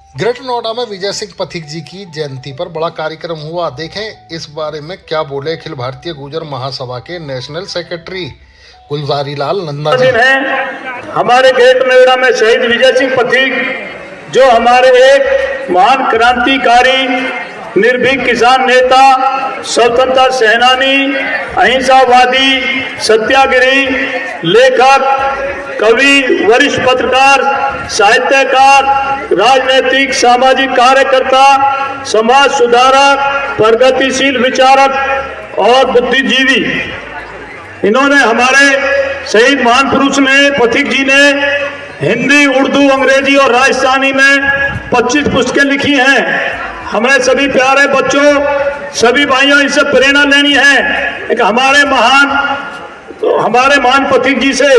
Greater Noida में विजय सिंह पथिक जी की जयंती पर बड़ा कार्यक्रम हुआ। देखें इस बारे में क्या बोले अखिल भारतीय गुर्जर महासभा के नेशनल सेक्रेटरी गुलजारी लाल नंदा जी। हमारे ग्रेटर नोएडा में शहीद विजय सिंह पथिक, जो हमारे एक महान क्रांतिकारी, निर्भीक किसान नेता, स्वतंत्रता सेनानी, अहिंसावादी, सत्याग्रही, लेखक, कवि, वरिष्ठ पत्रकार, साहित्यकार, राजनीतिक सामाजिक कार्यकर्ता, समाज सुधारक, प्रगतिशील विचारक और बुद्धिजीवी, इन्होंने हमारे शहीद महान पुरुष ने, पथिक जी ने हिंदी, उर्दू, अंग्रेजी और राजस्थानी में 25 पुस्तकें लिखी हैं। हमें सभी प्यारे बच्चों, सभी भाइयों, इससे प्रेरणा लेनी है कि हमारे महान पथिक जी से,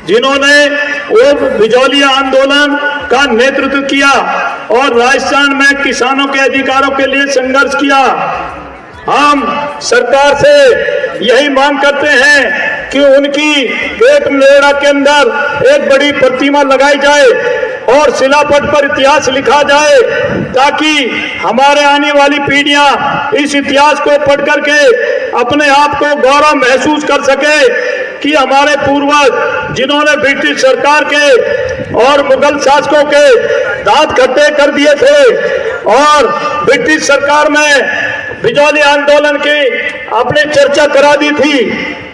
जिन्होंने वो बिजौलिया आंदोलन का नेतृत्व किया और राजस्थान में किसानों के अधिकारों के लिए संघर्ष किया। हम सरकार से यही मांग करते हैं कि उनकी ग्रेटर नोएडा के अंदर एक बड़ी प्रतिमा लगाई जाए और शिलापट पर इतिहास लिखा जाए, ताकि हमारे आने वाली पीढ़ियां इस इतिहास को पढ़ करके अपने आप को गौरव महसूस कर सके कि हमारे पूर्वज, जिन्होंने ब्रिटिश सरकार के और मुगल शासकों के दांत खट्टे कर दिए थे और ब्रिटिश सरकार में बिजौली आंदोलन की अपनी चर्चा करा दी थी,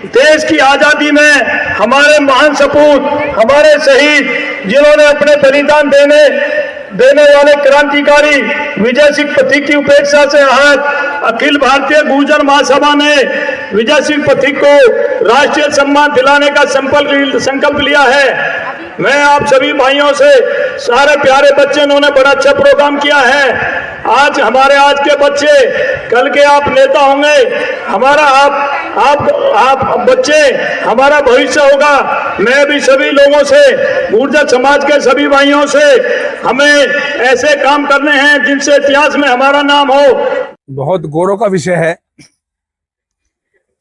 देश की आजादी में हमारे महान सपूत, हमारे शहीद, जिन्होंने अपने बलिदान देने वाले क्रांतिकारी विजय सिंह पथिक की उपेक्षा से आहत अखिल भारतीय गुर्जर महासभा ने विजय सिंह पथिक को राष्ट्रीय सम्मान दिलाने का संकल्प लिया है। मैं आप सभी भाइयों से, सारे प्यारे बच्चे, इन्होंने बड़ा अच्छा प्रोग्राम किया है। आज के बच्चे, कल के आप नेता होंगे, हमारा आप बच्चे हमारा भविष्य होगा। मैं भी सभी लोगों से, गुर्जर समाज के सभी भाइयों से, हमें ऐसे काम करने हैं जिनसे इतिहास में हमारा नाम हो। बहुत गौरव का विषय है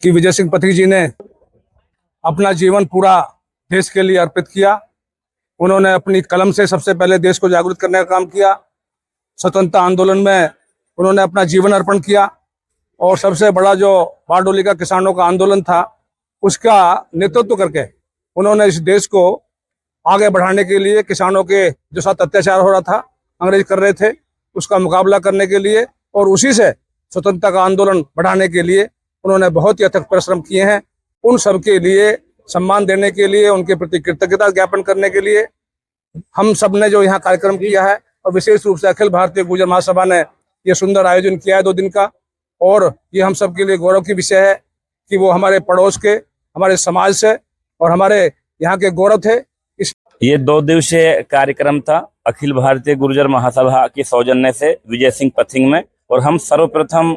कि विजय सिंह पथिक जी ने अपना जीवन पूरा देश के लिए अर्पित किया। उन्होंने अपनी कलम से सबसे पहले देश को जागरूक करने का काम किया। स्वतंत्रता आंदोलन में उन्होंने अपना जीवन अर्पण किया और सबसे बड़ा जो बारडोली का किसानों का आंदोलन था, उसका नेतृत्व करके उन्होंने इस देश को आगे बढ़ाने के लिए, किसानों के जो साथ अत्याचार हो रहा था, अंग्रेज कर रहे थे, उसका मुकाबला करने के लिए और उसी से स्वतंत्रता का आंदोलन बढ़ाने के लिए उन्होंने बहुत ही अथक परिश्रम किए हैं। उन सब के लिए सम्मान देने के लिए, उनके प्रति कृतज्ञता ज्ञापन करने के लिए हम सब ने जो यहाँ कार्यक्रम किया है, और विशेष रूप से अखिल भारतीय गुर्जर महासभा ने ये सुंदर आयोजन किया है 2 दिन का। और ये हम सब के लिए गौरव की विषय है कि वो हमारे पड़ोस के, हमारे समाज से और हमारे यहाँ के गौरव थे। ये 2 दिवसीय कार्यक्रम था अखिल भारतीय गुर्जर महासभा के सौजन्य से विजय सिंह पथिक में। और हम सर्वप्रथम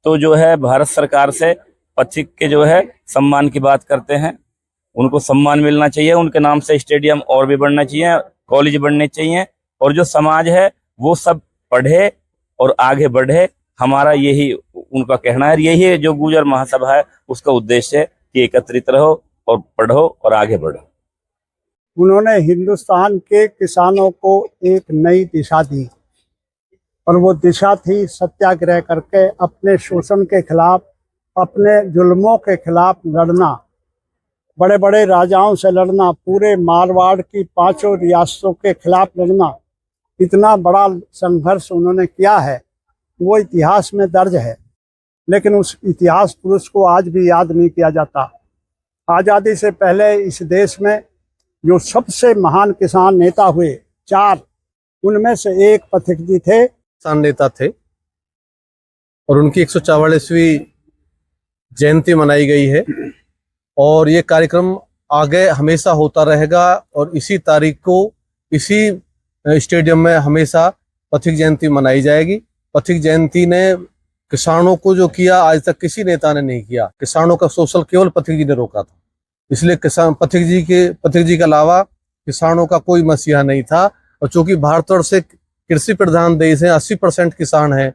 तो जो है भारत सरकार से पथिक के जो है सम्मान की बात करते हैं। उनको सम्मान मिलना चाहिए, उनके नाम से स्टेडियम और भी बढ़ना चाहिए, कॉलेज बढ़ने चाहिए, और जो समाज है वो सब पढ़े और आगे बढ़े। हमारा यही उनका कहना है, यही जो गुर्जर महासभा है उसका उद्देश्य है कि एकत्रित रहो और पढ़ो और आगे बढ़ो। उन्होंने हिंदुस्तान के किसानों को एक नई दिशा दी, और वो दिशा थी सत्याग्रह करके अपने शोषण के खिलाफ, अपने जुल्मों के खिलाफ लड़ना, बड़े बड़े राजाओं से लड़ना, पूरे मारवाड़ की 5 रियासतों के खिलाफ लड़ना। इतना बड़ा संघर्ष उन्होंने किया है, वो इतिहास में दर्ज है, लेकिन उस इतिहास पुरुष को आज भी याद नहीं किया जाता। आज़ादी से पहले इस देश में जो सबसे महान किसान नेता हुए 4, उनमें से एक पथिक जी थे। किसान नेता थे और उनकी 144वीं जयंती मनाई गई है, और ये कार्यक्रम आगे हमेशा होता रहेगा। और इसी तारीख को इसी स्टेडियम में हमेशा पथिक जयंती मनाई जाएगी। पथिक जयंती ने किसानों को जो किया, आज तक किसी नेता ने नहीं किया। किसानों का शोषण केवल पथिक जी ने रोका था, इसलिए पथिक जी के अलावा किसानों का कोई मसीहा नहीं था। और चूंकि भारतवर्ष से कृषि प्रधान देश है, 80% किसान है,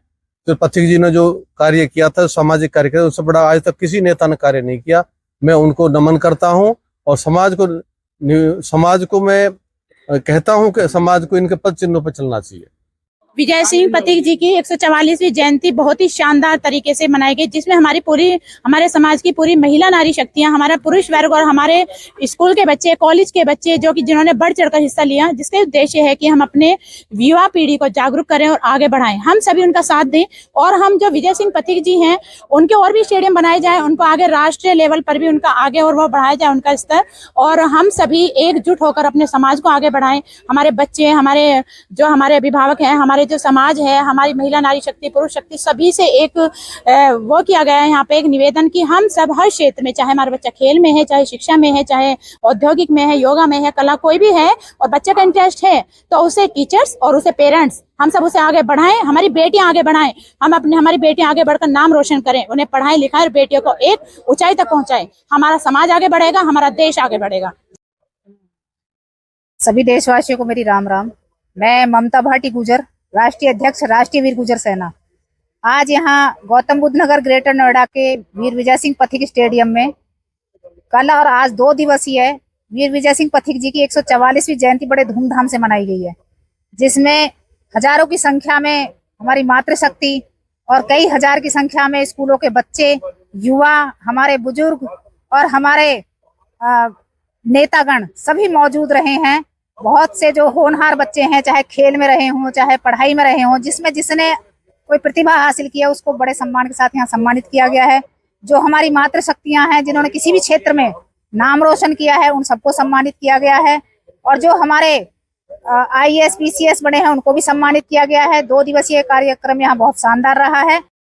तो पथिक जी ने जो कार्य किया था, सामाजिक कार्य किया, उससे बड़ा आज तक किसी नेता ने कार्य नहीं किया। मैं उनको नमन करता हूं और समाज को मैं कहता हूं कि समाज को इनके पद चिन्हों पर चलना चाहिए। विजय सिंह पथिक जी की 144वीं जयंती बहुत ही शानदार तरीके से मनाई गई, जिसमें हमारे समाज की पूरी महिला नारी शक्तियां, हमारा पुरुष वर्ग और हमारे स्कूल के बच्चे, कॉलेज के बच्चे जिन्होंने बढ़ चढ़कर हिस्सा लिया, जिसका उद्देश्य है कि हम अपने युवा पीढ़ी को जागरूक करें और आगे बढ़ाएं। हम सभी उनका साथ दें और हम जो विजय सिंह पथिक जी हैं उनके और भी स्टेडियम बनाए जाए, उनको आगे राष्ट्रीय लेवल पर भी उनका आगे और वो बढ़ाया जाए उनका स्तर, और हम सभी एकजुट होकर अपने समाज को आगे बढ़ाएं। हमारे बच्चे, हमारे अभिभावक हैं, हमारे जो समाज है, हमारी महिला नारी शक्ति, पुरुष शक्ति, सभी से एक वो किया गया है यहाँ पे एक निवेदन कि हम सब हर क्षेत्र में, चाहे हमारा बच्चा खेल में है, चाहे शिक्षा में है, चाहे औद्योगिक में है, योगा में है, कला कोई भी है और बच्चे का इंटरेस्ट है, तो उसे टीचर्स और उसे पेरेंट्स हम सब उसे आगे बढ़ाएं। हमारी बेटियां आगे बढ़ाएं, हमारी बेटियां आगे बढ़कर नाम रोशन करें, उन्हें पढ़ाएं लिखाएं और बेटियों को एक ऊंचाई तक पहुंचाएं। हमारा समाज आगे बढ़ेगा, हमारा देश आगे बढ़ेगा। सभी देशवासियों को मेरी राम राम। मैं ममता भाटी गुजर, राष्ट्रीय अध्यक्ष राष्ट्रीय वीर गुजर सेना। आज यहाँ गौतम बुद्ध नगर ग्रेटर नोएडा के वीर विजय सिंह पथिक स्टेडियम में कल और आज 2 दिवसीय वीर विजय सिंह पथिक जी की 144वीं जयंती बड़े धूमधाम से मनाई गई है, जिसमें हजारों की संख्या में हमारी मातृशक्ति और कई हजार की संख्या में स्कूलों के बच्चे, युवा, हमारे बुजुर्ग और हमारे नेतागण सभी मौजूद रहे हैं। बहुत से जो होनहार बच्चे हैं, चाहे खेल में रहे हों, चाहे पढ़ाई में रहे हों, जिसने कोई प्रतिभा हासिल किया उसको बड़े सम्मान के साथ यहाँ सम्मानित किया गया है। जो हमारी मातृशक्तियां हैं, जिन्होंने किसी भी क्षेत्र में नाम रोशन किया है, उन सबको सम्मानित किया गया है। और जो हमारे IAS PCS बने हैं, उनको भी सम्मानित किया गया है। 2 दिवसीय कार्यक्रम यहाँ बहुत शानदार रहा है।